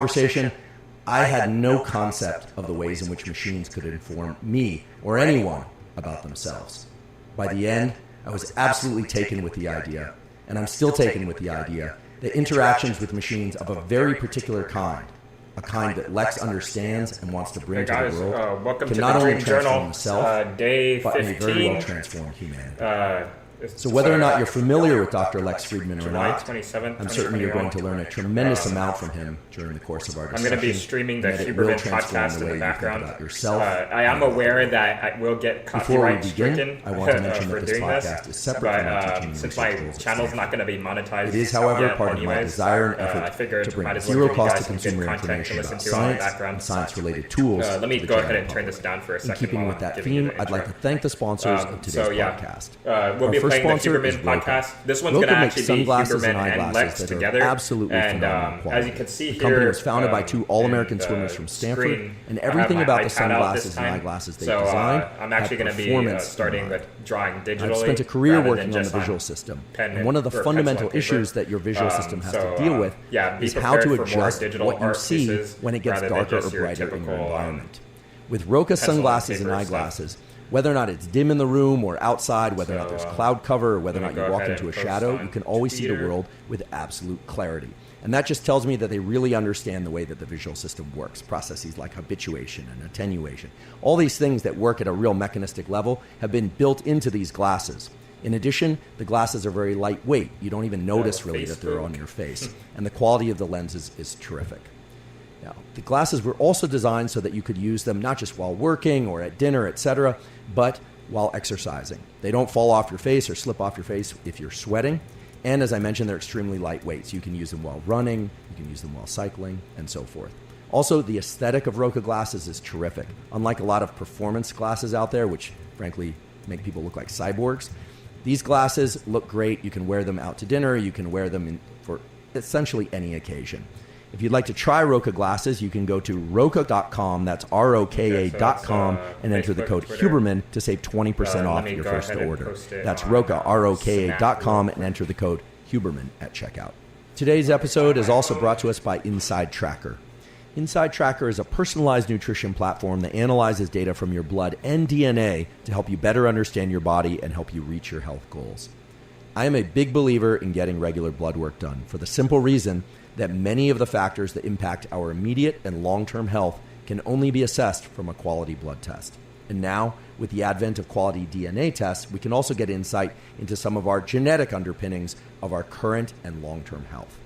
conversation, I had no concept of the ways in which machines could inform me or anyone about themselves. By the end, I was absolutely taken with the idea, and I'm still taken with the idea, that interactions with machines of a very particular kind, a kind that Lex understands and wants to bring to the world, can not only transform himself, but may very well transform humanity. So whether or not you're familiar with Dr. Lex Friedman or not, I'm certain you're going to learn a tremendous amount from him during the course of our discussion. I'm going to be streaming the Huberman podcast in the background. I am aware that I will get copyright stricken I want to mention that this podcast is separate from my teaching since my channel's not going to be monetized. It is, however, part of my desire and effort to bring zero cost to consumer information about science and science-related tools. Let me go ahead and turn this down for a second. In keeping with that theme, I'd like to thank the sponsors of today's podcast. We'll be playing the Huberman podcast. This one's going to actually be Huberman and Lex together. Absolutely phenomenal quality. As you can see here, the company was founded by two all-American swimmers from Stanford, and everything about the sunglasses and eyeglasses they designed I'm actually going to be starting with drawing digitally. I've spent a career working on the visual system, and one of the fundamental issues that your visual system has to deal with is how to adjust what you see when it gets darker or brighter in your environment. With Roka sunglasses and eyeglasses, whether or not it's dim in the room or outside, whether or not there's cloud cover or whether or not you walk into a shadow, you can always see the world with absolute clarity. And that just tells me that they really understand the way that the visual system works. Processes like habituation and attenuation. All these things that work at a real mechanistic level have been built into these glasses. In addition, the glasses are very lightweight. You don't even notice really that they're on your face. And the quality of the lenses is terrific. Now, the glasses were also designed so that you could use them not just while working or at dinner, etc., but while exercising. They don't fall off your face or slip off your face if you're sweating. And as I mentioned, they're extremely lightweight, so you can use them while running, you can use them while cycling, and so forth. Also, the aesthetic of Roka glasses is terrific. Unlike a lot of performance glasses out there, which frankly make people look like cyborgs, these glasses look great. You can wear them out to dinner, you can wear them for essentially any occasion. If you'd like to try Roka glasses, you can go to roka.com, that's ROKA.com, and enter the code Huberman to save 20% off your first order. That's Roka, ROKA.com, and enter the code Huberman at checkout. Today's episode is also brought to us by Inside Tracker. Inside Tracker is a personalized nutrition platform that analyzes data from your blood and DNA to help you better understand your body and help you reach your health goals. I am a big believer in getting regular blood work done for the simple reason that many of the factors that impact our immediate and long-term health can only be assessed from a quality blood test. And now, with the advent of quality DNA tests, we can also get insight into some of our genetic underpinnings of our current and long-term health.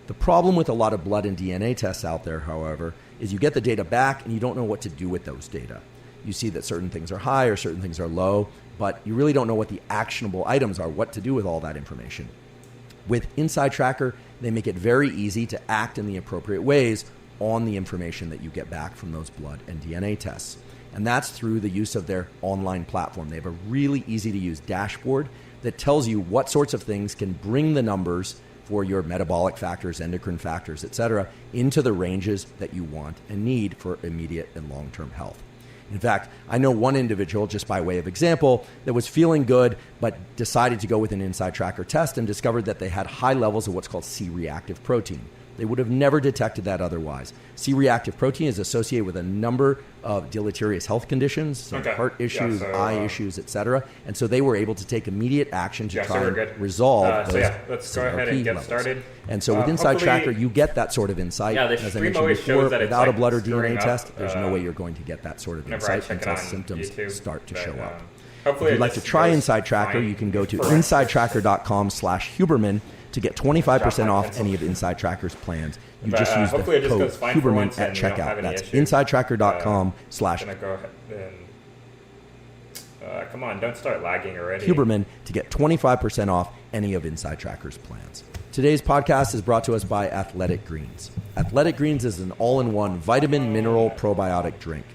The problem with a lot of blood and DNA tests out there, however, is you get the data back and you don't know what to do with those data. You see that certain things are high or certain things are low, but you really don't know what the actionable items are, what to do with all that information. With Inside Tracker, they make it very easy to act in the appropriate ways on the information that you get back from those blood and DNA tests. And that's through the use of their online platform. They have a really easy to use dashboard that tells you what sorts of things can bring the numbers for your metabolic factors, endocrine factors, etc., into the ranges that you want and need for immediate and long-term health. In fact, I know one individual, just by way of example, that was feeling good but decided to go with an Inside Tracker test and discovered that they had high levels of what's called C-reactive protein. They would have never detected that otherwise. C-reactive protein is associated with a number of deleterious health conditions, so heart issues, eye issues, etc. And so they were able to take immediate action to try and resolve those let's go ahead and get started. And so with Inside Tracker, you get that sort of insight. As I mentioned before, without a blood or DNA test, there's no way you're going to get that sort of insight until symptoms start to show up. If you'd like to try Inside Tracker, you can go to insidetracker.com/Huberman to get 25% off any of Inside Tracker's plans. You just use the code Huberman at checkout. That's insidetracker.com/ come on, don't start lagging already. Huberman to get 25% off any of Inside Tracker's plans. Today's podcast is brought to us by Athletic Greens. Athletic Greens is an all-in-one vitamin, mineral, probiotic drink.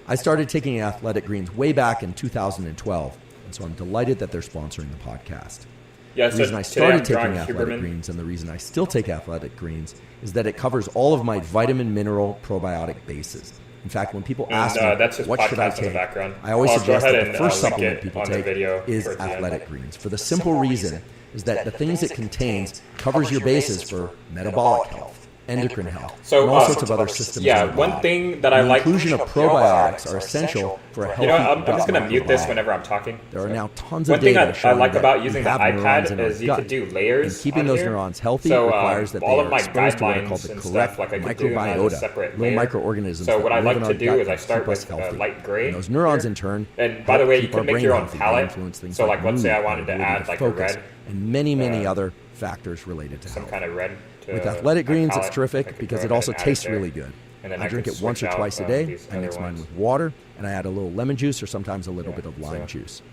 I started taking Athletic Greens way back in 2012, and so I'm delighted that they're sponsoring the podcast. The reason I started taking Athletic Greens and the reason I still take Athletic Greens is that it covers all of my vitamin, mineral, probiotic bases. In fact, when people ask me, what should I take, I always suggest that the first supplement people take is Athletic Greens, for the simple reason is that the things it contains covers your bases for metabolic health, endocrine health, so, and all sorts of other systems. Yeah, one thing that I like. The inclusion of probiotics are essential for a healthy. I'm just going to mute this whenever I'm talking. There are now tons of one thing data I like that about using the neurons iPad in our is you gut. can do layers. And keeping those neurons healthy requires that they are exposed to what are called the correct microbiota, little microorganisms. So what I like to that do is I start with healthy. light gray. And those neurons in turn. And by the way, you can make your own palette. So like let's say I wanted to add like a red. And many other factors related to some health. kind of red. With athletic greens, it's terrific because it also tastes really good. I drink it once or twice a day. I mix mine with water, and I add a little lemon juice or sometimes a little bit of lime juice.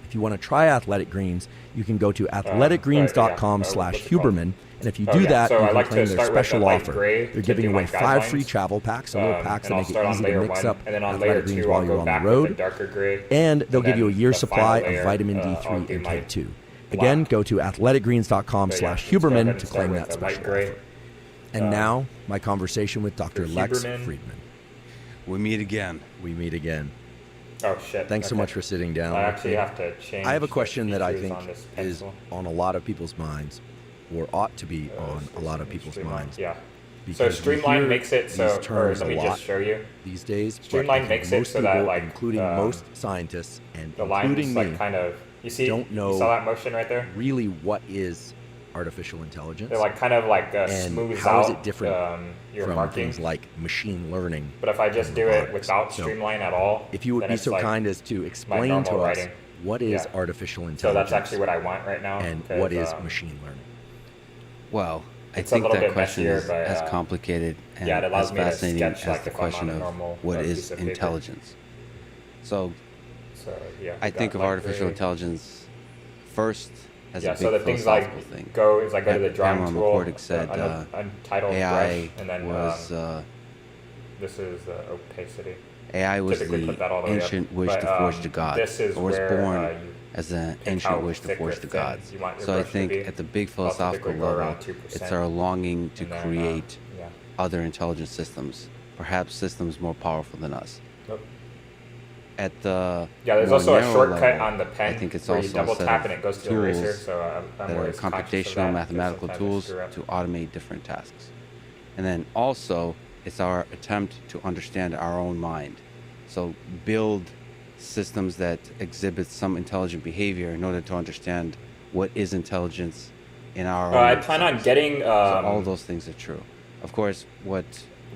If you want to try Athletic Greens, you can go to athleticgreens.com/Huberman, and if you do that, you can claim their special offer. They're giving away 5 free travel packs, little packs that make it easy to mix up Athletic Greens while you're on the road, and they'll give you a year's supply of vitamin D3 and type 2. Again, go to athleticgreens.com/Huberman to claim that special offer. And now, my conversation with Dr. Lex Friedman. We meet again. Oh, shit. Thanks so much for sitting down. I actually have to change. I have a question that I think is on a lot of people's minds, or ought to be on a lot of people's minds. Yeah. So Streamline makes it so, or let me just show you. These days, Streamline makes it so that like, including most scientists and the line including like me, kind of, you don't know you saw that motion right there? Really what is artificial intelligence? They're like kind of like and smooths how out is it different your from markings. things like machine learning? But if I just do it without Streamline at all, if you would be so kind as to explain to us what is artificial intelligence? So that's actually what I want right now. And what is machine learning? Well, I think that question is as complicated and as fascinating as the question of what is intelligence. So I think of artificial intelligence first as a big philosophical thing. Is I go to the drawing tool. Cortex said AI brush, and then was this is the opacity. AI was the ancient wish to forge the gods, or was born as an ancient wish to forge the gods. So I think at the big philosophical level, it's our longing to create other intelligent systems, perhaps systems more powerful than us. At the there's also a shortcut level, on the pen. I think it's where also you double a set tap of and it goes to the tools eraser. So I'm that are computational mathematical tools to automate different tasks. And then also, it's our attempt to understand our own mind. So build systems that exhibit some intelligent behavior in order to understand what is intelligence in our own I plan on getting... so all those things are true. Of course, what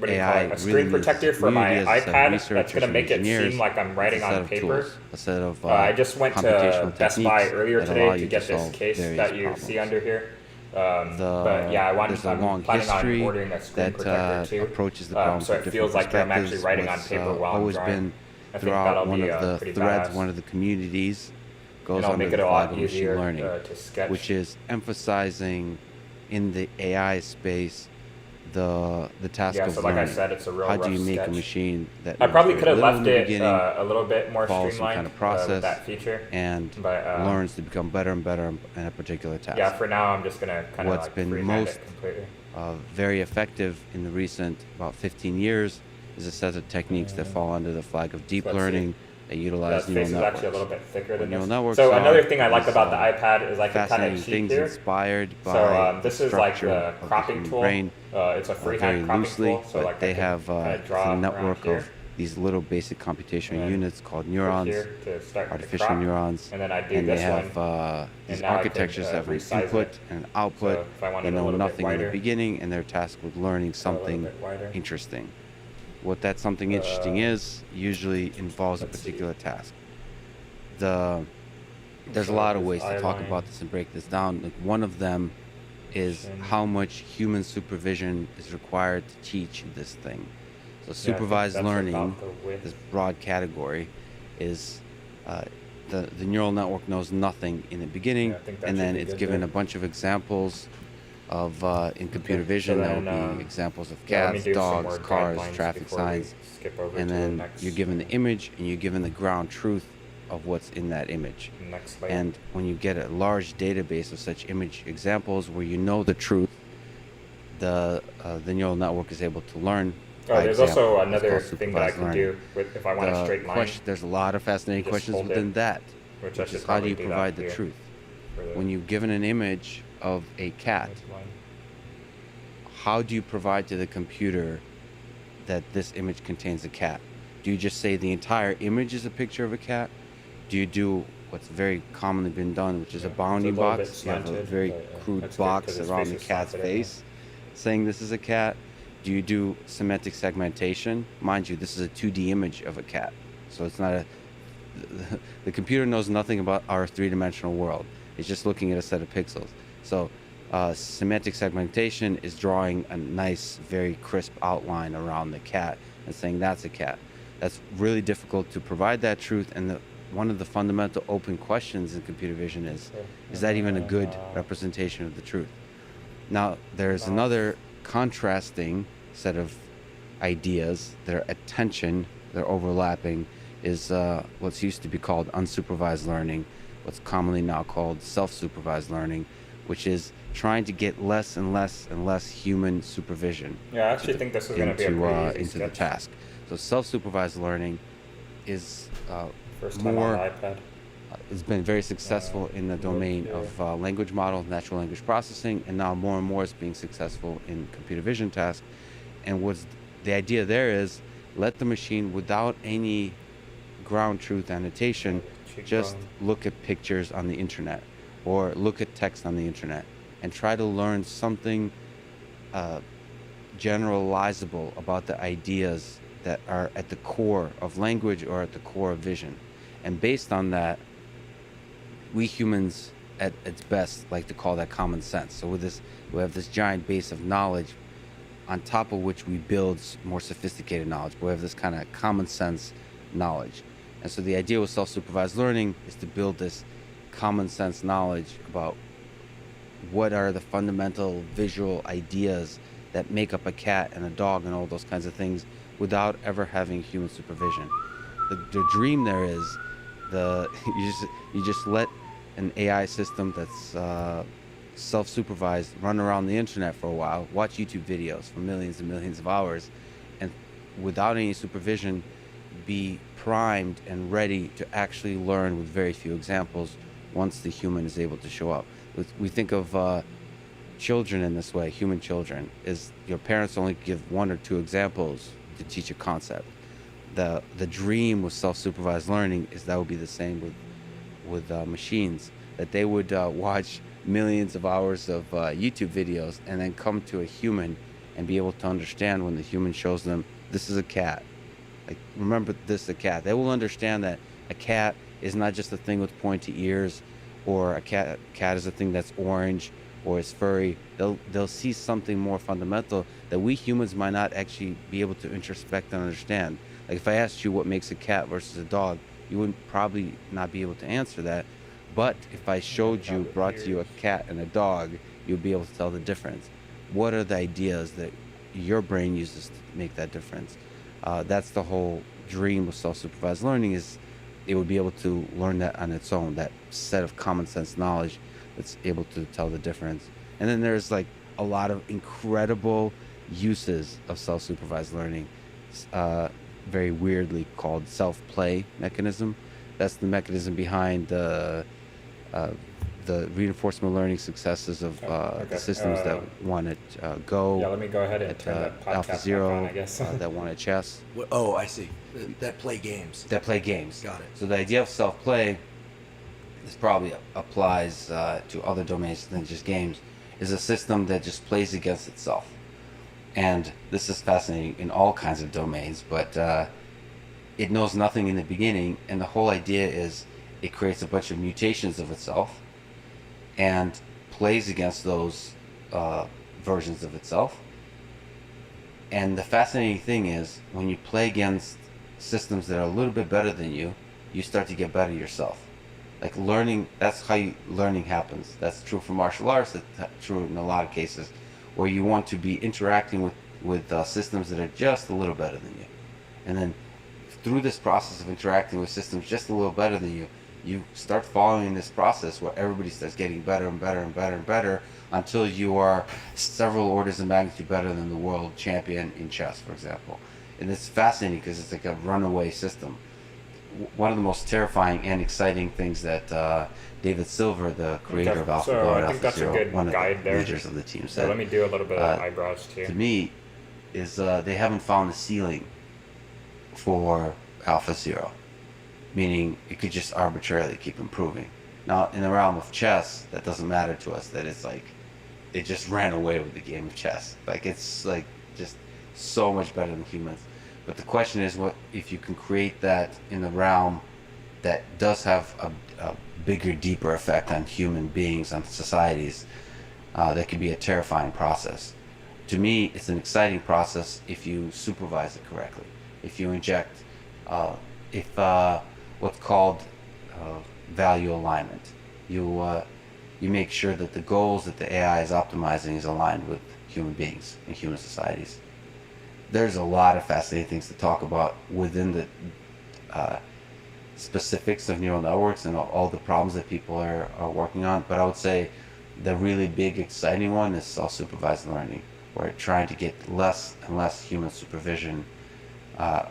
AI a screen protector for my iPad that's going to make it seem like I'm writing on paper. A set of I just went to Best Buy earlier today to get this case that you see under here. But yeah, I'm planning on ordering a screen protector too. Approaches the problem so it feels like I'm actually writing on paper while I'm drawing. I think throughout one of the threads, one of the communities goes under the flag of machine learning, which is emphasizing in the AI space the task of learning. Like I said, it's a real how do you rough make sketch. a machine that I probably could have left it a little bit more streamlined streamlined kind of process that feature, and learns to become better and better in a particular task. Yeah, for now I'm just gonna kind of what's been most very effective in the recent about 15 years is a set of techniques that fall under the flag of deep learning that utilize neural networks. Actually a little bit thicker than neural networks. So another thing I like about the iPad is I can kind of cheat things here. Inspired by so this is like the cropping tool. Brain, it's a freehand cropping tool. So like they have a network of these little basic computational units called neurons, artificial neurons, and then I do and they have these architectures that have an input and an output. They know nothing in the beginning, and they're tasked with learning something interesting. What that something interesting is usually involves a particular task. There's a lot of ways to talk about this and break this down. Like one of them is how much human supervision is required to teach this thing. So supervised learning, this broad category, is the neural network knows nothing in the beginning, and then it's given a bunch of examples of in computer vision. There will be examples of cats, dogs, cars, traffic signs, and then you're given the image and you're given the ground truth of what's in that image. And when you get a large database of such image examples where you know the truth, the neural network is able to learn. There's also another thing that I can do if I want a straight line. There's a lot of fascinating questions within that, which is how do you provide the truth? When you're given an image of a cat, how do you provide to the computer that this image contains a cat? Do you just say the entire image is a picture of a cat? Do you do what's very commonly been done, which is a bounding box? You have a very crude box around the cat's face saying this is a cat. Do you do semantic segmentation? Mind you, this is a 2D image of a cat. So it's not the computer knows nothing about our three-dimensional world. It's just looking at a set of pixels. So semantic segmentation is drawing a nice, very crisp outline around the cat and saying that's a cat. That's really difficult to provide that truth, and one of the fundamental open questions in computer vision is that even a good representation of the truth? Now, there's another contrasting set of ideas that are at tension, they're overlapping, is what's used to be called unsupervised learning, what's commonly now called self-supervised learning, which is trying to get less and less and less human supervision. Yeah, I actually think this is going to be a pretty easy into the task. So self-supervised learning is first time on iPad. It's been very successful in the domain of language model, natural language processing, and now more and more is being successful in computer vision tasks. And what's the idea there is let the machine, without any ground truth annotation, just look at pictures on the internet or look at text on the internet and try to learn something generalizable about the ideas that are at the core of language or at the core of vision. And based on that, we humans at its best like to call that common sense. So with this, we have this giant base of knowledge on top of which we build more sophisticated knowledge. But we have this kind of common sense knowledge. And so the idea with self-supervised learning is to build this common sense knowledge about what are the fundamental visual ideas that make up a cat and a dog and all those kinds of things without ever having human supervision. The dream there is you just let an AI system that's self-supervised run around the internet for a while, watch YouTube videos for millions and millions of hours, and without any supervision be primed and ready to actually learn with very few examples once the human is able to show up. We think of children in this way, human children, is your parents only give one or two examples to teach a concept. The dream with self-supervised learning is that would be the same with machines, that they would watch millions of hours of YouTube videos and then come to a human and be able to understand when the human shows them, this is a cat. Like, remember, this is a cat. They will understand that a cat is not just a thing with pointy ears, or a cat is a thing that's orange or is furry. They'll see something more fundamental that we humans might not actually be able to introspect and understand. Like if I asked you what makes a cat versus a dog, you would probably not be able to answer that. But if I brought to you a cat and a dog, you'd be able to tell the difference. What are the ideas that your brain uses to make that difference? That's the whole dream of self-supervised learning, is it would be able to learn that on its own, that set of common sense knowledge that's able to tell the difference. And then there's like a lot of incredible uses of self-supervised learning, very weirdly called self-play mechanism. That's the mechanism behind the reinforcement learning successes of the systems that wanted Go. Yeah, let me go ahead and turn that podcast AlphaZero, on, I guess. that wanted chess. Oh, I see. That play games. That play games. Got it. So the idea of self-play, this probably applies to other domains than just games, is a system that just plays against itself. And this is fascinating in all kinds of domains, but it knows nothing in the beginning, and the whole idea is it creates a bunch of mutations of itself and plays against those versions of itself. And the fascinating thing is, when you play against systems that are a little bit better than you, you start to get better yourself. Like learning, that's how learning happens. That's true for martial arts, that's true in a lot of cases, where you want to be interacting with systems that are just a little better than you. And then through this process of interacting with systems just a little better than you, you start following this process where everybody starts getting better and better and better and better until you are several orders of magnitude better than the world champion in chess, for example. And it's fascinating because it's like a runaway system. one of the most terrifying and exciting things that David Silver, the creator of AlphaGo and AlphaZero, one of the leaders of the team, said. So let me do a little bit of eyebrows too. To me, is they haven't found the ceiling for AlphaZero, meaning it could just arbitrarily keep improving. Now, in the realm of chess, that doesn't matter to us. That it's like it just ran away with the game of chess. Like it's like just so much better than humans. But the question is, what if you can create that in the realm that does have a bigger, deeper effect on human beings, on societies? That could be a terrifying process. To me, it's an exciting process if you supervise it correctly. If you inject, what's called value alignment, you make sure that the goals that the AI is optimizing is aligned with human beings and human societies. There's a lot of fascinating things to talk about within the specifics of neural networks and all the problems that people are working on. But I would say the really big, exciting one is self-supervised learning. We're trying to get less and less human supervision, less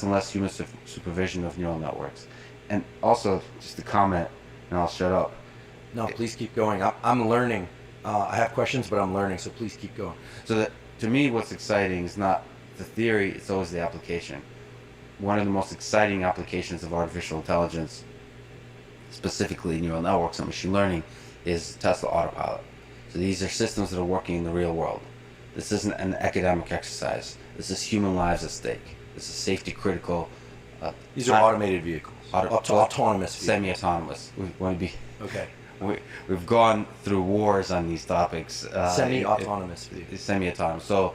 and less human supervision of neural networks. And also, just a comment, and I'll shut up. No, please keep going. I'm learning. I have questions, but I'm learning, so please keep going. So that, to me, what's exciting is not the theory, it's always the application. One of the most exciting applications of artificial intelligence, specifically neural networks and machine learning, is Tesla Autopilot. So these are systems that are working in the real world. This isn't an academic exercise. This is human lives at stake. This is safety critical. These are automated vehicles. Autonomous vehicles. Semi-autonomous. We want to be. Okay. We've gone through wars on these topics. Semi-autonomous vehicles. Semi-autonomous. So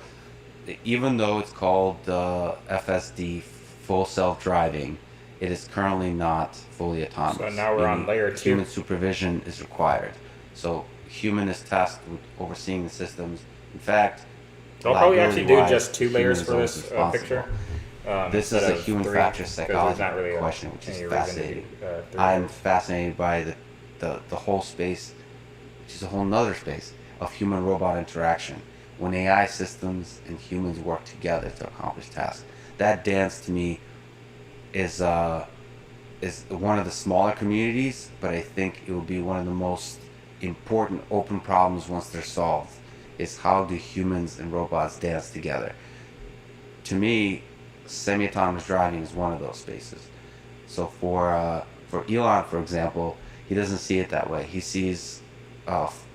even though it's called FSD, full self-driving, it is currently not fully autonomous. So now we're on layer 2. Human supervision is required. So human is tasked with overseeing the systems. In fact, I'll probably actually do just 2 layers for this picture. This is a human 3, factor psychology really question, which is fascinating. I'm fascinated by the whole space, which is a whole nother space of human-robot interaction. When AI systems and humans work together to accomplish tasks, that dance to me is one of the smaller communities, but I think it will be one of the most important open problems once they're solved. Is how do humans and robots dance together? To me, semi-autonomous driving is one of those spaces. So for Elon, for example, he doesn't see it that way. He sees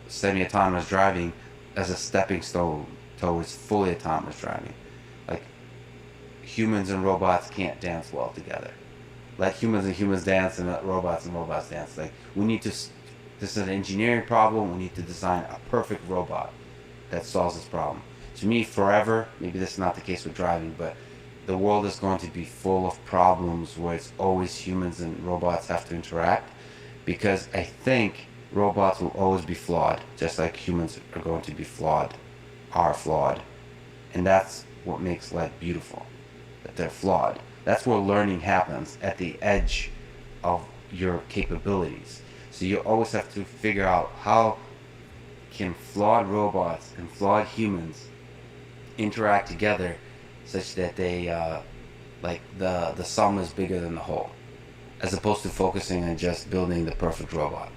semi-autonomous driving as a stepping stone towards fully autonomous driving. Like, humans and robots can't dance well together. Let humans and humans dance and let robots and robots dance. Like, we need to, this is an engineering problem, we need to design a perfect robot that solves this problem. To me, forever, maybe this is not the case with driving, but the world is going to be full of problems where it's always humans and robots have to interact, because I think robots will always be flawed, just like humans are going to be flawed, are flawed. And that's what makes life beautiful, that they're flawed. That's where learning happens, at the edge of your capabilities. So you always have to figure out how can flawed robots and flawed humans interact together such that they like the sum is bigger than the whole, as opposed to focusing on just building the perfect robot.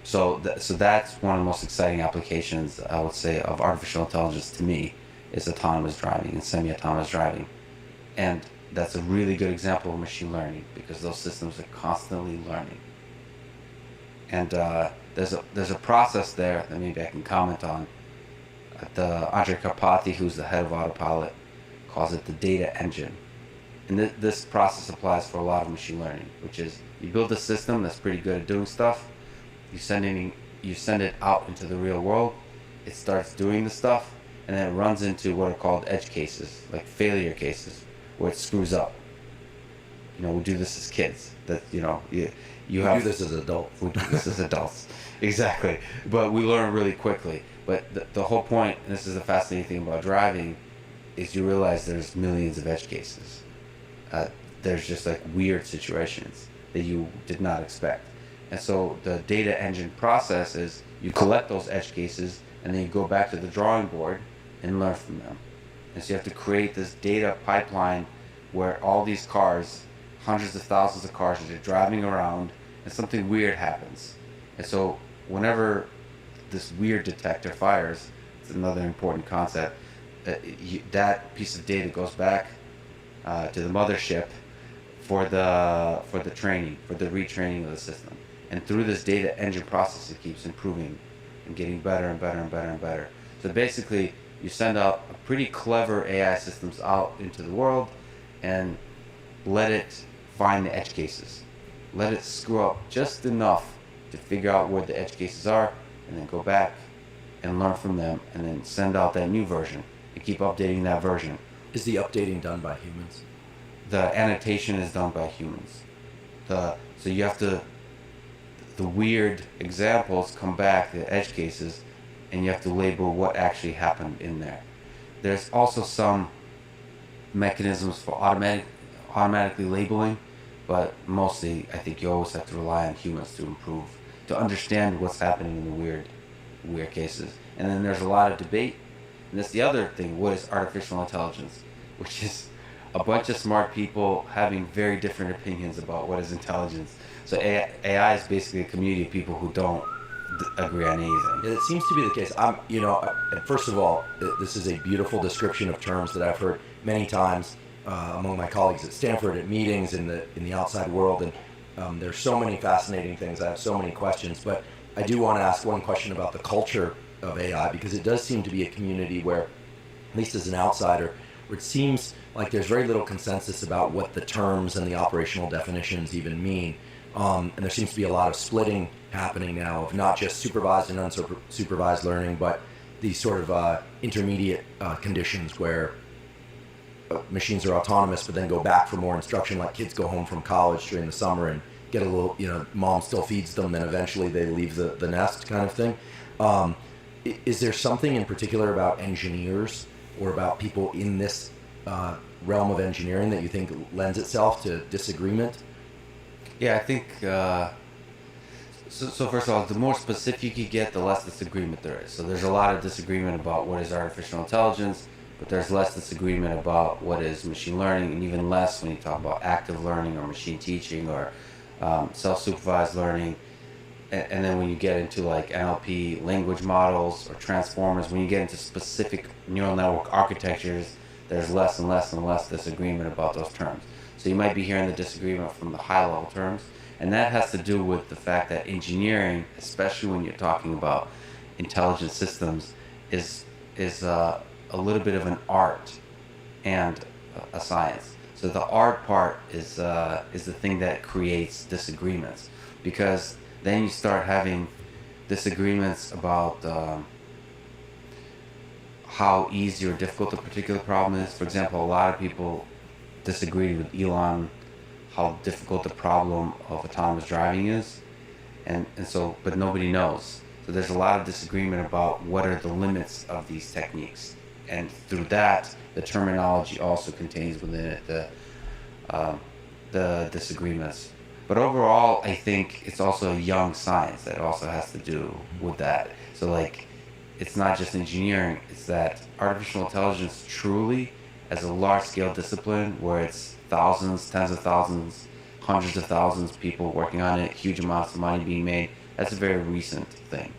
So that's one of the most exciting applications, I would say, of artificial intelligence to me, is autonomous driving and semi-autonomous driving. And that's a really good example of machine learning, because those systems are constantly learning. And there's a process there that maybe I can comment on. Andre Karpathy, who's the head of Autopilot, calls it the data engine. And this process applies for a lot of machine learning, which is you build a system that's pretty good at doing stuff, you send it out into the real world, it starts doing the stuff, and then it runs into what are called edge cases, like failure cases, where it screws up. We do this as kids. That we do this as adults. We do this as adults, exactly. But we learn really quickly. But the whole point, and this is the fascinating thing about driving, is you realize there's millions of edge cases. There's just like weird situations that you did not expect. And so the data engine process is you collect those edge cases and then you go back to the drawing board and learn from them. And so you have to create this data pipeline where all these cars, hundreds of thousands of cars, are driving around, and something weird happens. And so whenever this weird detector fires, it's another important concept, that piece of data goes back to the mothership for the training, for the retraining of the system. And through this data engine process, it keeps improving and getting better and better and better and better. So basically, you send out a pretty clever AI systems out into the world and let it find the edge cases. Let it screw up just enough to figure out where the edge cases are, and then go back and learn from them, and then send out that new version and keep updating that version. Is the updating done by humans? The annotation is done by humans. So you have to, the weird examples come back, the edge cases, and you have to label what actually happened in there. There's also some mechanisms for automatically labeling, but mostly I think you always have to rely on humans to improve, to understand what's happening in the weird cases. And then there's a lot of debate, and that's the other thing, what is artificial intelligence? Which is a bunch of smart people having very different opinions about what is intelligence. So AI is basically a community of people who don't agree on anything. Yeah, it seems to be the case. First of all, this is a beautiful description of terms that I've heard many times among my colleagues at Stanford, at meetings, in the outside world, and there's so many fascinating things. I have so many questions, but I do want to ask one question about the culture of AI, because it does seem to be a community where, at least as an outsider, where it seems like there's very little consensus about what the terms and the operational definitions even mean. And there seems to be a lot of splitting happening now of not just supervised and unsupervised learning, but these sort of intermediate conditions where machines are autonomous but then go back for more instruction, like kids go home from college during the summer and get a little, mom still feeds them, then eventually they leave the nest kind of thing. Is there something in particular about engineers or about people in this realm of engineering that you think lends itself to disagreement? Yeah, I think, so first of all, the more specific you get, the less disagreement there is. So there's a lot of disagreement about what is artificial intelligence, but there's less disagreement about what is machine learning, and even less when you talk about active learning or machine teaching or self-supervised learning. And then when you get into like NLP language models or transformers, when you get into specific neural network architectures, there's less and less and less disagreement about those terms. So you might be hearing the disagreement from the high level terms, and that has to do with the fact that engineering, especially when you're talking about intelligent systems, is a little bit of an art and a science. So the art part is the thing that creates disagreements, because then you start having disagreements about how easy or difficult a particular problem is. For example, a lot of people disagree with Elon how difficult the problem of autonomous driving is, and so, but nobody knows. So there's a lot of disagreement about what are the limits of these techniques, and through that, the terminology also contains within it the disagreements. But overall, I think it's also a young science that also has to do with that. So like, it's not just engineering, it's that artificial intelligence truly, as a large-scale discipline where it's thousands, tens of thousands, hundreds of thousands of people working on it, huge amounts of money being made, that's a very recent thing.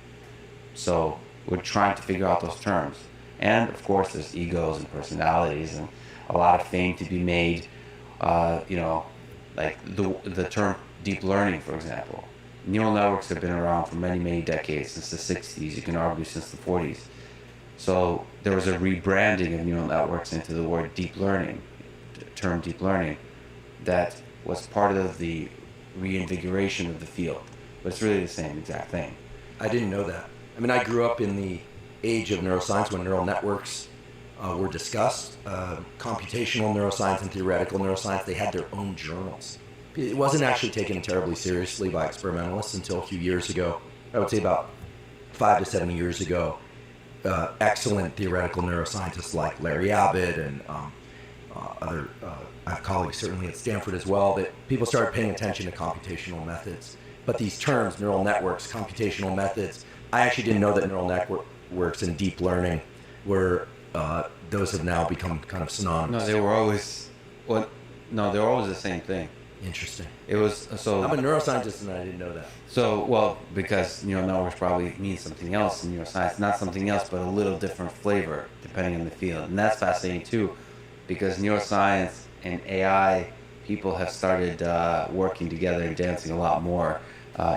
So we're trying to figure out those terms. And of course there's egos and personalities and a lot of fame to be made, like the term deep learning, for example. Neural networks have been around for many, many decades, since the 60s, you can argue since the 40s. So there was a rebranding of neural networks into the word deep learning, the term deep learning, that was part of the reinvigoration of the field. But it's really the same exact thing. I didn't know that. I mean, I grew up in the age of neuroscience when neural networks were discussed. Computational neuroscience and theoretical neuroscience, they had their own journals. It wasn't actually taken terribly seriously by experimentalists until a few years ago. I would say about 5 to 7 years ago. Excellent theoretical neuroscientists like Larry Abbott and other I have colleagues certainly at Stanford as well, that people started paying attention to computational methods. But these terms, neural networks, computational methods, I actually didn't know that neural networks and deep learning were, those have now become kind of synonymous. No, they were always, No, they're always the same thing. Interesting. It was so. I'm a neuroscientist and I didn't know that. So, well, because neural networks probably means something else in neuroscience, not something else, but a little different flavor depending on the field, and that's fascinating too, because neuroscience and AI people have started working together and dancing a lot more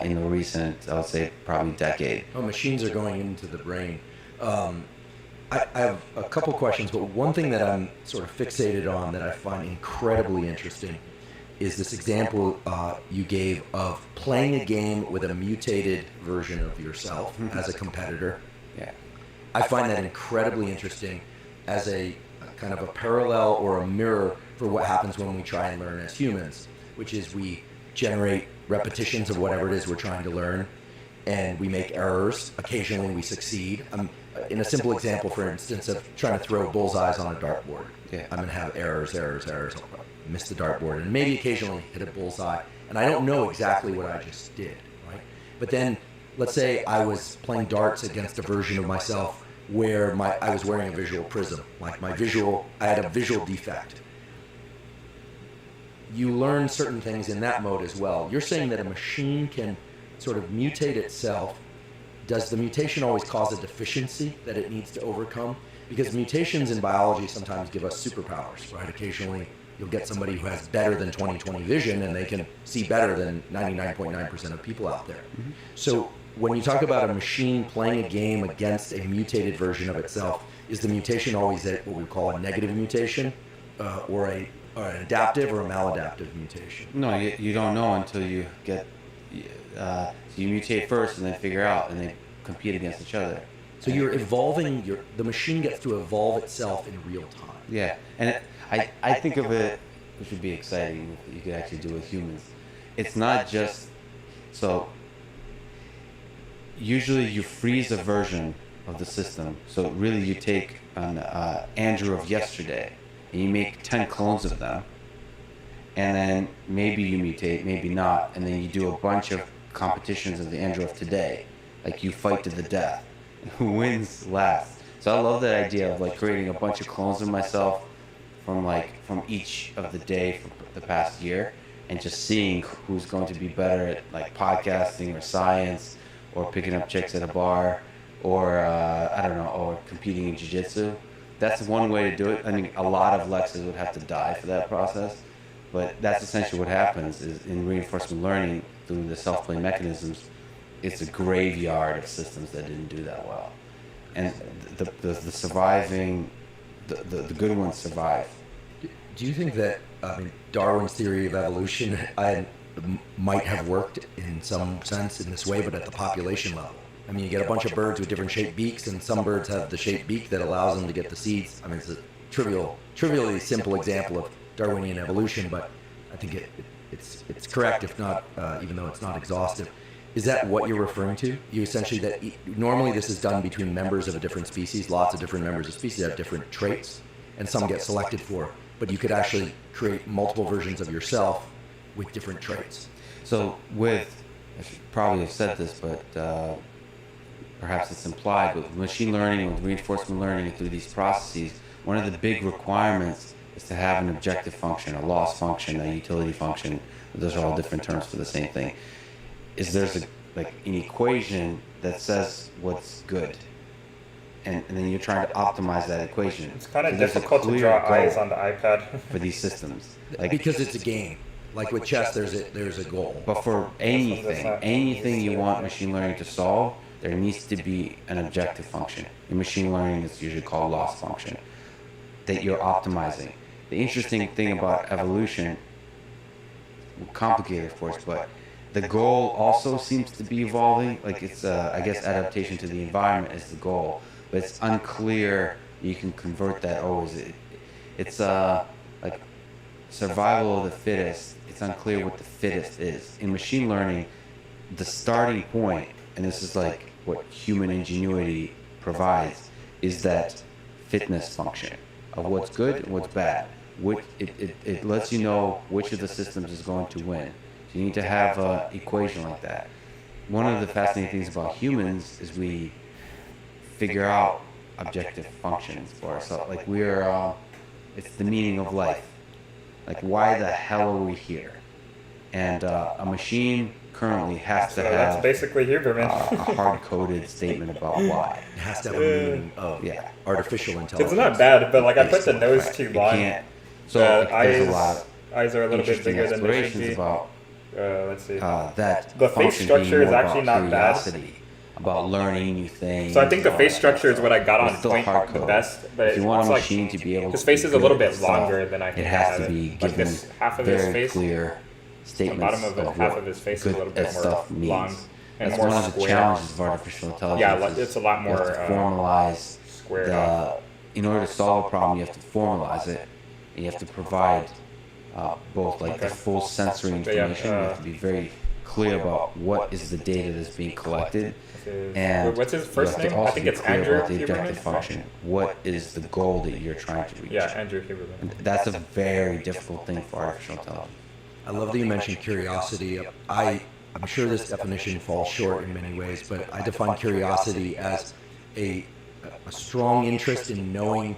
in the recent, I would say, probably decade. Oh, machines are going into the brain. I have a couple questions, but one thing that I'm sort of fixated on that I find incredibly interesting is this example you gave of playing a game with a mutated version of yourself as a competitor. Yeah. I find that incredibly interesting as a kind of a parallel or a mirror for what happens when we try and learn as humans, which is we generate repetitions of whatever it is we're trying to learn, and we make errors. Occasionally we succeed. In a simple example, for instance, of trying to throw bullseyes on a dartboard, I'm going to have errors, miss the dartboard, and maybe occasionally hit a bullseye, and I don't know exactly what I just did, right? But then, let's say I was playing darts against a version of myself where I was wearing a visual prism, like I had a visual defect. You learn certain things in that mode as well. You're saying that a machine can sort of mutate itself. Does the mutation always cause a deficiency that it needs to overcome? Because mutations in biology sometimes give us superpowers, right? Occasionally you'll get somebody who has better than 20/20 vision and they can see better than 99.9% of people out there. Mm-hmm. So when you talk about a machine playing a game against a mutated version of itself, is the mutation always what we call a negative mutation or an adaptive or a maladaptive mutation? No, you don't know until you get... you mutate first and then figure out, and they compete against each other. So you're evolving, the machine gets to evolve itself in real time. Yeah, and I think of it, which would be exciting if you could actually do with humans. It's not just, so usually you freeze a version of the system. So really you take an Andrew of yesterday and you make 10 clones of them, and then maybe you mutate, maybe not, and then you do a bunch of competitions of the Andrew of today. Like you fight to the death. Who wins last? So I love that idea of like creating a bunch of clones of myself from each of the day for the past year, and just seeing who's going to be better at like podcasting or science or picking up chicks at a bar or I don't know, or competing in jiu-jitsu. That's one way to do it. I mean, a lot of Lexes would have to die for that process, but that's essentially what happens is in reinforcement learning through the self-play mechanisms. It's a graveyard of systems that didn't do that well, and the surviving, the good ones survive. Do you think that Darwin's theory of evolution might have worked in some sense in this way, but at the population level? I mean, you get a bunch of birds with different shaped beaks, and some birds have the shaped beak that allows them to get the seeds. I mean, it's a trivially simple example of Darwinian evolution, but I think it's correct, if not, even though it's not exhaustive. Is that what you're referring to? You essentially that normally this is done between members of a different species. Lots of different members of species have different traits, and some get selected for. But you could actually create multiple versions of yourself with different traits. So I should probably have said this, but perhaps it's implied, with machine learning, with reinforcement learning, and through these processes, one of the big requirements is to have an objective function, a loss function, a utility function. Those are all different terms for the same thing. There's an equation that says what's good, and then you're trying to optimize that equation. It's kind of difficult to draw eyes on the iPad for these systems, because it's a game. Like with chess, there's a goal. But for anything you want machine learning to solve, there needs to be an objective function. In machine learning, it's usually called loss function that you're optimizing. The interesting thing about evolution, complicated of course, but the goal also seems to be evolving. Like it's, I guess, adaptation to the environment is the goal, but it's unclear you can convert that always. It's like survival of the fittest. It's unclear what the fittest is. In machine learning, the starting point, and this is like what human ingenuity provides, is that fitness function of what's good and what's bad. It lets you know which of the systems is going to win. So you need to have an equation like that. One of the fascinating things about humans is we figure out objective functions for ourselves. Like it's the meaning of life. Like, why the hell are we here? And a machine currently has to have that's basically Huberman. A hard-coded statement about why. It has to have a meaning of artificial intelligence. It's not bad, but like I put the nose too long. So there's a lot of eyes are a little bit bigger than they should be. About let's see. that the face structure is actually not bad. About learning new things. So I think the face structure is what I got on point the best. But if you want a machine to be able his face is a little bit longer than I think. It has to be like given this half of his face. Clear statements. The bottom of half of his face is a little bit more long and that's more one of the square. challenges of artificial intelligence. Yeah, it's a lot more formalize squared off. In order to solve a problem, you have to formalize it. And you have to provide both like the full sensory information. You have to be very clear about what is the data that's being collected. And what's his first name? I think it's Andrew about the objective function. What is the goal that you're trying to reach? Yeah, Andrew Huberman. That's a very difficult thing for artificial intelligence. I love that you mentioned curiosity. I'm sure this definition falls short in many ways, but I define curiosity as a strong interest in knowing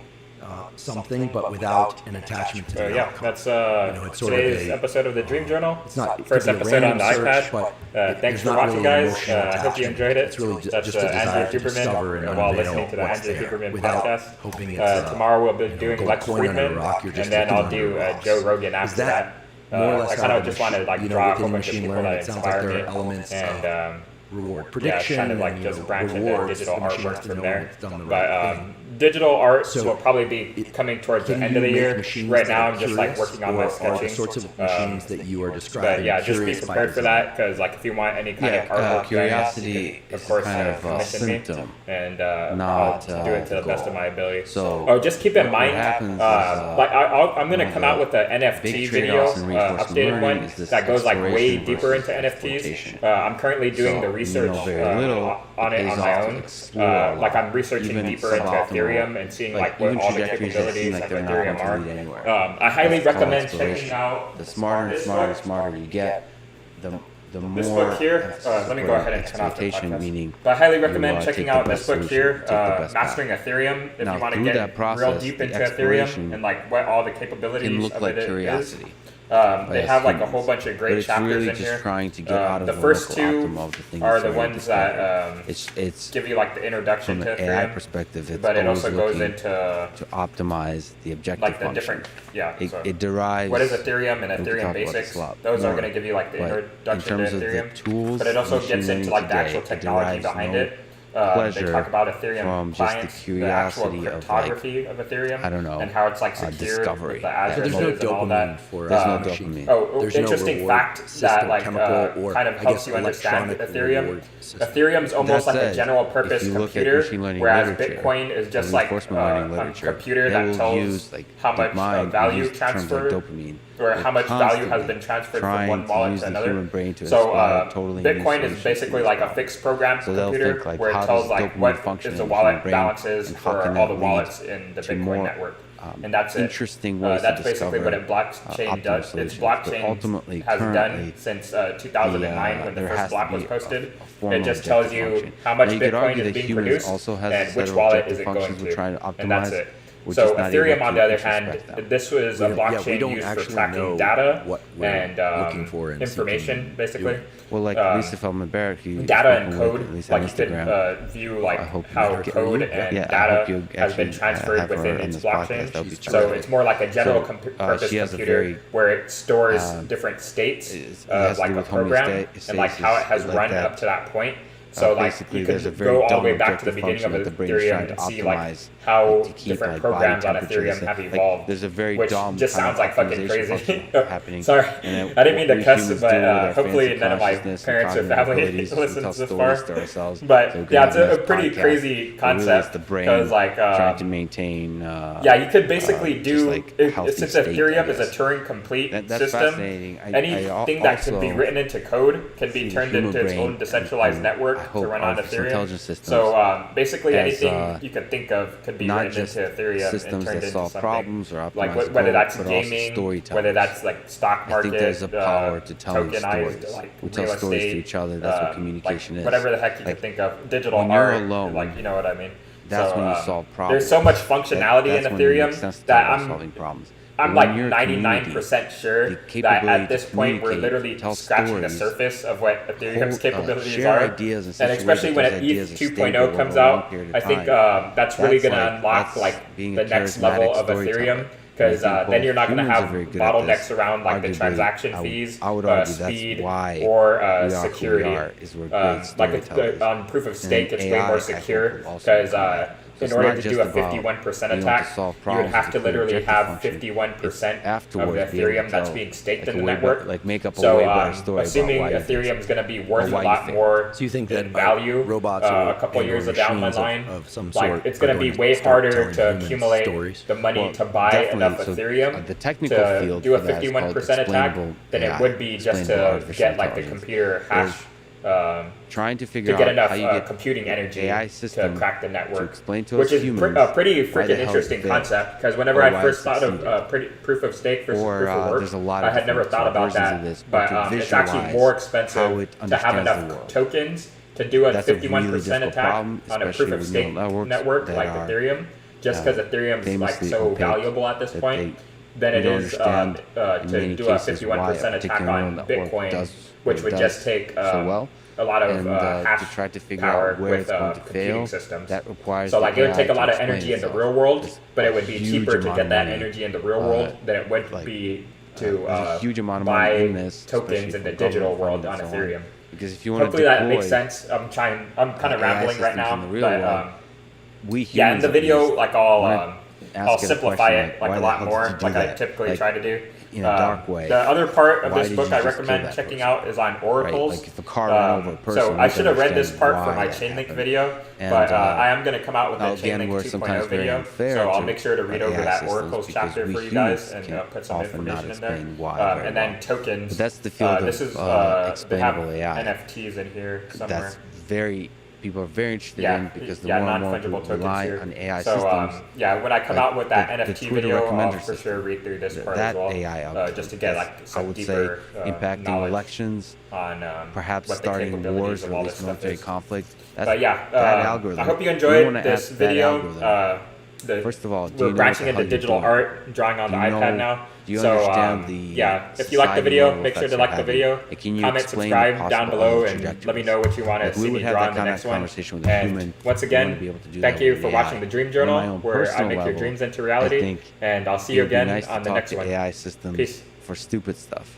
something, but without an attachment to the outcome. That's it's sort today's of episode of the Dream Journal. It's not first episode on the search, iPad. But thanks for watching, guys. I hope you enjoyed it. It's really that's just a desire Andrew to discover and Huberman while unveil listening to the what's Andrew there, Huberman without podcast. hoping it's tomorrow we'll be doing gold Lex coin under Friedman, a rock. You're just and then looking I'll do under rocks. Joe Rogan after Is that that. more or less I kind of just want to like draw a whole within bunch of machine people learning? that It sounds like inspire there me, are elements and of reward prediction, kind of like and, just branch into rewards digital the machine artwork has to from know there. when it's done the But right thing. digital art So, will probably be coming towards the Can end of the you make year. machines Right that now, are I'm just like curious, working on my or are sketching. the sorts of machines that you are describing. But yeah, just be curious by prepared for design? that, because like if you want any kind of artwork, curiosity of is course, kind of a commission me, symptom, and not I'll do it to the best of my ability. So just keep in mind, happens is, like I'm gonna come out with the NFT big video, trade-offs in reinforcement updated learning one is this that goes like way exploration deeper into versus NFTs. exploitation. I'm currently doing the So, research very little, on it pays on my off to own. explore Like I'm researching even deeper into suboptimal, Ethereum and seeing like what even all the trajectories that seem capabilities like of they're not Ethereum going to lead are. anywhere. I highly That's called recommend exploration. checking out The smarter and this smarter book. and smarter you get, the more This book here, let me go ahead and turn off the exploitation, podcast. meaning But I highly you, recommend checking take the out this best book solution, here, take the best path. Mastering Ethereum, if Now, you want to through get that process, real deep the into Ethereum exploration and like what all the can capabilities look of like it is. curiosity. They as have like a humans. whole bunch of But great it's chapters really in just here. trying to get out of The the first local two optimum of the thing are that's the already ones discovered. that It's give you like the introduction from to an AI Ethereum, perspective, it's but it always also goes looking into to optimize the objective like the function. different It derives. what is Ethereum and we can Ethereum talk about this Basics. a lot Those are more, going to give you like the but introduction in to terms of Ethereum. the tools, But it also machine gets into learning like the today, actual it technology derives behind no it. They pleasure talk about Ethereum from just the clients, curiosity the actual of, like, cryptography of Ethereum, I don't know, and how it's like secure discovery. with the So addresses there's no and all dopamine that. for There's no machine. dopamine. Oh, There's no interesting reward fact system, that like chemical, or kind of I helps guess you understand electronic Ethereum. reward system. Ethereum's almost That like a said, general purpose if you look at computer, machine learning whereas literature, Bitcoin is just the like reinforcement learning a literature, computer they that will tells use, like, how much DeepMind value uses terms like transferred dopamine. or They're how much value has constantly been transferred from trying one to wallet use to the another. human brain to So inspire totally new Bitcoin is solutions basically to like this a fixed program So they'll computer think, like, where it how tells does like dopamine what function is the in the wallet human brain, balances and how for can all that the lead wallets in the to Bitcoin more, network. And that's interesting it. ways That's to basically what a discover blockchain optimal does. Its solutions. But blockchain ultimately, has currently, done since 2009 when the there first has to block be was posted. a formal It just tells objective you function. how much Now, you could Bitcoin argue is that being humans produced also has a and set which of wallet objective is it going functions we're trying to to. And that's optimize. it. We're So just not able Ethereum, to on the other introspect them. hand, this was a We blockchain don't used for actually tracking know data what we're and looking for and information, seeking. basically. Well, like Lisa Feldman Barrett, who Data and at code, least on like you Instagram. could view like I hope how you- code yeah, and yeah, I hope data you has been actually, transferred have her within on its this podcast. blockchain. That would be So terrific. it's more like a general So, purpose she has a computer very, where it stores different states it has of to like do a with program and like how it has homeostasis, like run that. up to that point. So like Basically, you there's a could very go all the dumb way back to the objective beginning of function that the brain is Ethereum trying and to see like optimize how to keep, different like, programs body on Ethereum temperatures. have Like, evolved. there's a very which dumb just kind sounds of like fucking optimization crazy. function happening. Sorry, And I didn't mean to we cuss, humans but do with our hopefully fancy none of my consciousness and parents or cognitive family abilities to listens tell this stories far. to ourselves. But So we can yeah, it's have a this pretty podcast. crazy But really, concept it's the brain because like trying to maintain. yeah, you could basically just do like a healthy since state, Ethereum I is a guess. Turing complete That's system. fascinating. Anything that could be also written into code can be see the turned human into its brain own decentralized and network I to hope run on artificial Ethereum. intelligence systems So basically as, anything you could think of could be not written just into Ethereum and systems turned that into solve something. problems or optimize Like code, whether that's but also gaming, storytellers. whether that's like stock I market, think there's a power to telling tokenized, stories. like We tell real stories to estate, each other. That's what communication like is. whatever the heck you Like, could think of, digital when you're art, alone, like you know what I mean. That's So, when you solve problems. there's so much functionality in That's when it makes Ethereum sense to that talk about solving problems. I'm like 99% sure that at this point we're literally scratching the surface of what Ethereum's capabilities are. And especially when ETH 2.0 comes out, I think that's really going to unlock like the next level of Ethereum. Because then you're not going to have bottlenecks around like the transaction fees, speed, or security. Like on proof of stake, it's way more secure because in order to do a 51% attack, you would have to literally have 51% of the Ethereum that's being staked in the network. So assuming Ethereum is going to be worth a lot more so you think in that value robots a couple years down the line, of some like sort it's going to be way harder to accumulate the money to buy enough Ethereum to do a 51% attack than it would be just to get like the computer hash. Trying to figure get out enough how you get computing energy AI system to crack the network, to explain to which us is humans a pretty why the freaking hell interesting it's big, concept. Because whenever or I why first it thought of succeeded. proof of stake versus proof of work, there's a lot of I had never thought about versions that. of this, But to it's actually more expensive to have understands the enough world. tokens to do a That's a really 51% difficult attack problem, on a especially proof of with stake neural networks network that like are, Ethereum, just because Ethereum is like famously so opaque, valuable at this that point. they Than it don't is understand in to many do a cases why a 51% attack particular neural on network Bitcoin, does which what would it just does take so well. a lot of And hash to try to figure power out where with it's going to computing fail, systems. that requires So like it would AI take a lot to of energy explain in the itself. real world, It's but it a would be huge cheaper to amount get of that money. energy in the real world than it would be to there's a huge amount of money buy in this, tokens especially in the for digital government world on funding and so on. Ethereum. Because if you want Hopefully to that makes deploy sense. I'm kind of AI rambling right systems now, in the real but world, we yeah, in humans the at video, least like wanna I'll ask it a simplify question it like why a the lot hell did more, you do like I that? typically Like, try to do. in a dark way. The other part of Why this did book you I just recommend kill that checking person? out is on oracles. Like if a car ran over a person, so we I can should have read this understand part for why my that Chainlink happened. video, And, but I am going to come out with now a again, Chainlink we're 2.0 sometimes very video, unfair so I'll to make sure to read over AI that systems oracles because chapter we for you guys humans and can put some often not information in there. explain why very And then well. tokens. But that's the field this of is they have explainable AI. NFTs in here somewhere. That's very people are very interested Yeah, in because the yeah, more and more non-fungible people tokens rely here. on AI So systems. yeah, when I come like out with that the NFT Twitter video, I'll recommender for system, sure read through this part that as well, AI algorithm just to get like I some would deeper say impacting knowledge elections, on perhaps what the starting capabilities wars of or all at this least stuff military is. conflict. That's But yeah, that algorithm. I hope you We enjoyed wanna this ask that video. algorithm. First of all, do we're you know branching what the into hell digital you're doing? art, drawing on Do the you iPad know- now. Do you So understand the yeah, if you like the video, make sure to like the video, and can you comment, explain the subscribe down possible below, other and let me trajectories? know what you want to Like, we see would me have draw that in the kind of next one. conversation with a And human. once We again, wouldn't be able to do thank that you with for AI. watching the Dream On Journal, my own where I personal make your level, dreams into I reality. think And I'll see it you would be again nice to on the talk next to one. AI systems Peace. for stupid stuff.